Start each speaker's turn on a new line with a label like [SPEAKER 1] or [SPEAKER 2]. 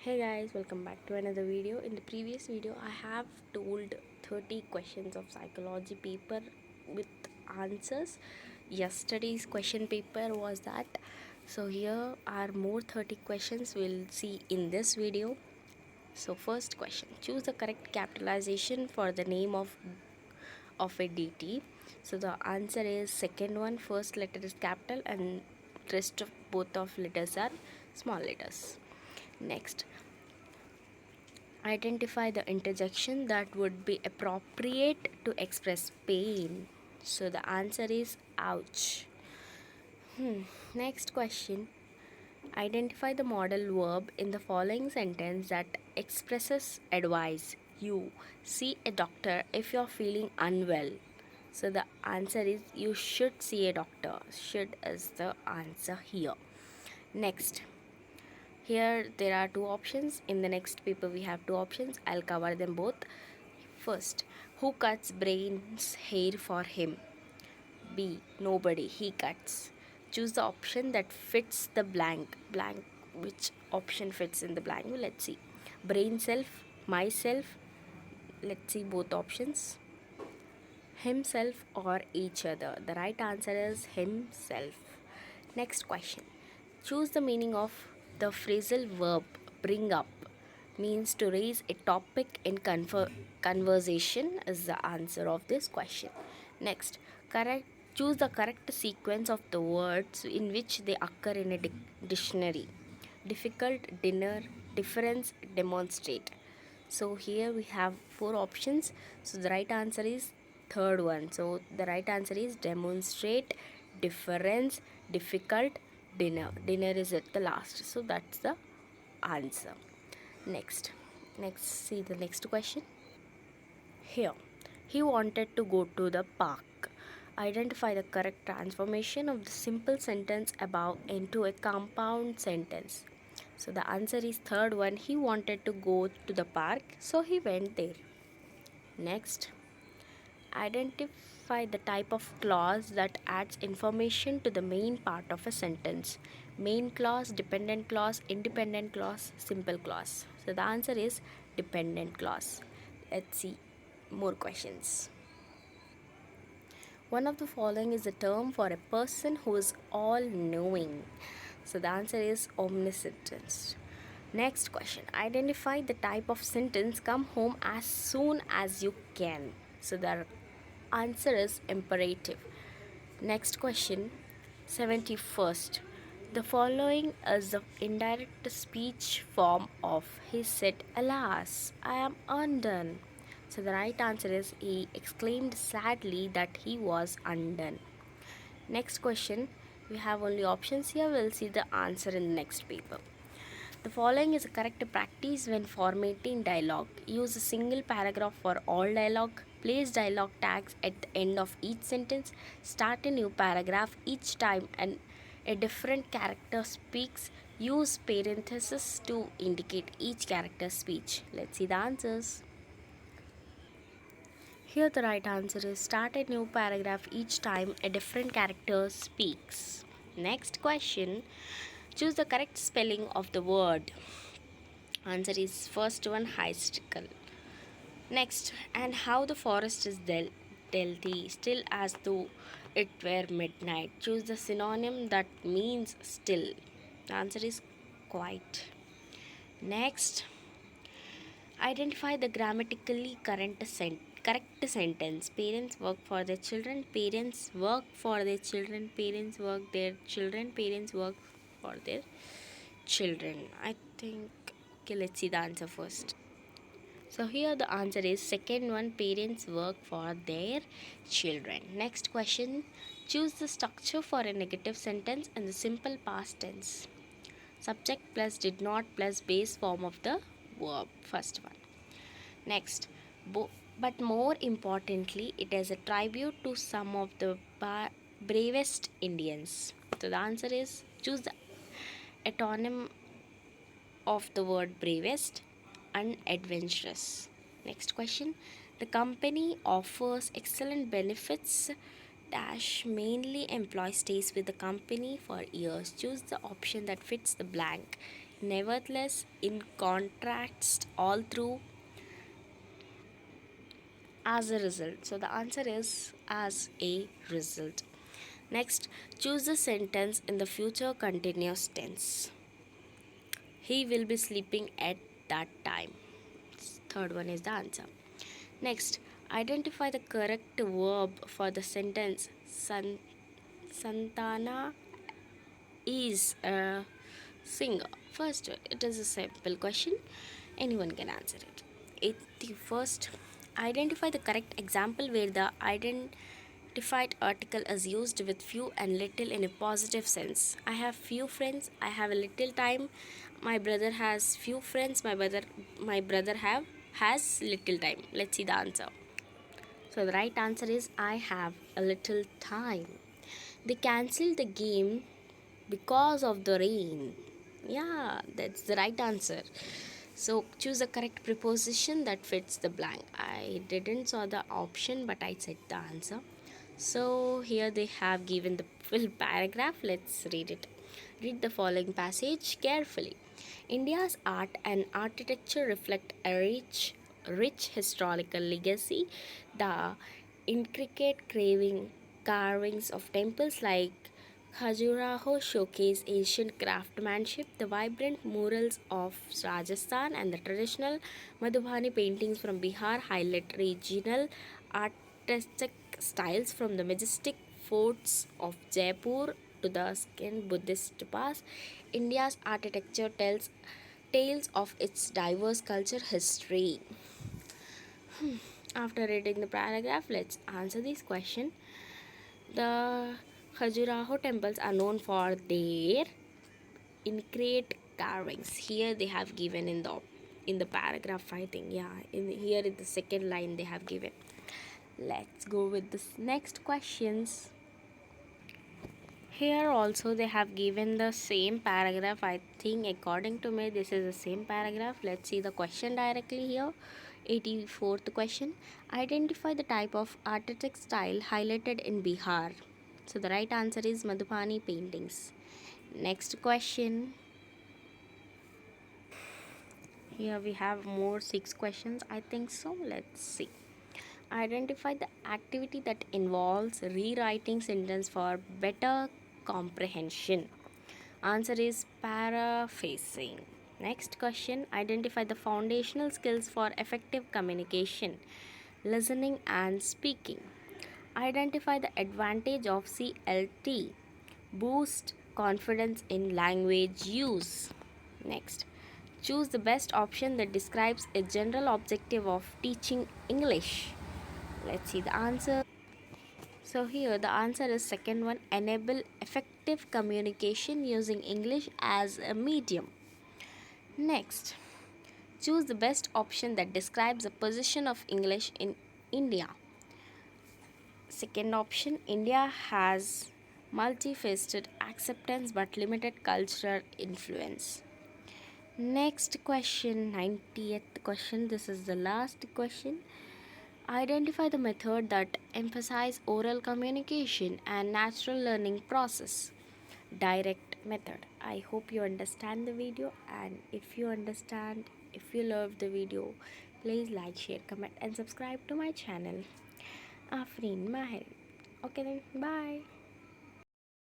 [SPEAKER 1] Hey guys, welcome back to another video. In the previous video, I have told 30 questions of psychology paper with answers. Yesterday's question paper was that. So here are more 30 questions we'll see in this video. So first question, choose the correct capitalization for the name of a DT. So the answer is second one, first letter is capital and rest of both of letters are small letters. Next, identify the interjection that would be appropriate to express pain. So the answer is ouch. Next question. Identify the model verb in the following sentence that expresses advice. You see a doctor if you're feeling unwell. So the answer is you should see a doctor. Should is the answer here. Next, here there are two options. In the next paper we have two options. I'll cover them both. First, who cuts Brain's hair for him? B. Nobody. He cuts. Choose the option that fits the blank. Blank. Which option fits in the blank? Let's see. Brain self, myself. Let's see both options. Himself or each other. The right answer is himself. Next question. Choose the meaning of the phrasal verb bring up. Means to raise a topic in conversation is the answer of this question. Next, correct. Choose the correct sequence of the words in which they occur in a dictionary. Difficult, dinner, difference, demonstrate. So here we have four options. So the right answer is third one. So the right answer is demonstrate, difference, difficult, dinner. Dinner is at the last. So that's the answer. Next, see the next question. Here, he wanted to go to the park. Identify the correct transformation of the simple sentence above into a compound sentence. So the answer is third one. He wanted to go to the park, so he went there. Next, identify the type of clause that adds information to the main part of a sentence. Main clause, dependent clause, independent clause, simple clause. So the answer is dependent clause. Let's see more questions. One of the following is a term for a person who is all knowing. So the answer is omniscience. Next question. Identify the type of sentence come home as soon as you can. So the answer is imperative. Next question. 71st. The following is the indirect speech form of he said, alas, I am undone. So the right answer is he exclaimed sadly that he was undone. Next question. We have only options here. We'll see the answer in the next paper. The following is a correct practice when formatting dialogue. Use a single paragraph for all dialogue. Place dialogue tags at the end of each sentence. Start a new paragraph each time and a different character speaks. Use parentheses to indicate each character's speech. Let's see the answers. Here the right answer is start a new paragraph each time a different character speaks. Next question. Choose the correct spelling of the word. Answer is first one, hystical. Next, and how the forest is delty, still as though it were midnight. Choose the synonym that means still. The answer is quiet. Next, identify the grammatically correct sentence. Parents work for their children. Parents work for their children. Parents work their children. Parents work for their children. I think, okay, let's see the answer first. So here the answer is second one, parents work for their children. Next question, choose the structure for a negative sentence in the simple past tense. Subject plus did not plus base form of the verb, first one. Next, but more importantly, it is a tribute to some of the bravest Indians. So the answer is choose the etonym of the word bravest, unadventurous. Next question. The company offers excellent benefits dash mainly employee stays with the company for years. Choose the option that fits the blank. nevertheless in contrast all through as a result. So the answer is as a result. Next, choose the sentence in the future continuous tense. He will be sleeping at that time. Third one is the answer. Next, identify the correct verb for the sentence. Santana is a singer. First, it is a simple question. Anyone can answer it. First, identify the correct example where the identified article is used with few and little in a positive sense. I have few friends. I have a little time. My brother has few friends. My brother have has little time. Let's see the answer. So the right answer is I have a little time. They cancelled the game because of the rain. Yeah, that's the right answer. So choose the correct preposition that fits the blank. I didn't saw the option, but I said the answer. So here they have given the full paragraph. Let's read it. Read the following passage carefully. India's art and architecture reflect a rich historical legacy. The intricate carvings of temples like Khajuraho showcase ancient craftsmanship. The vibrant murals of Rajasthan and the traditional Madhubani paintings from Bihar highlight regional artistic styles from the majestic forts of Jaipur to the skin Buddhist pass. India's architecture tells tales of its diverse culture history. After reading the paragraph, let's answer this question. The Khajuraho temples are known for their intricate carvings. Here they have given in the paragraph, I think. Yeah, in here in the second line they have given. Let's go with this next questions. Here also they have given the same paragraph. I think according to me this is the same paragraph. Let's see the question directly here. 84th question. Identify the type of artistic style highlighted in Bihar. So the right answer is Madhubani paintings. Next question. Here we have more 6 questions. I think so. Let's see. Identify the activity that involves rewriting sentence for better comprehension. Answer is paraphrasing. Next question. Identify the foundational skills for effective communication, listening and speaking. Identify the advantage of CLT. Boost confidence in language use. Next. Choose the best option that describes a general objective of teaching English. Let's see the answer. So here the answer is second one, enable effective communication using English as a medium. Next, choose the best option that describes the position of English in India. Second option, India has multifaceted acceptance but limited cultural influence. Next question, 90th question. This is the last question. Identify the method that emphasize oral communication and natural learning process. Direct method. I hope you understand the video, and if you love the video, please like, share, comment and subscribe to my channel. Afreen Mahir. Okay then, bye.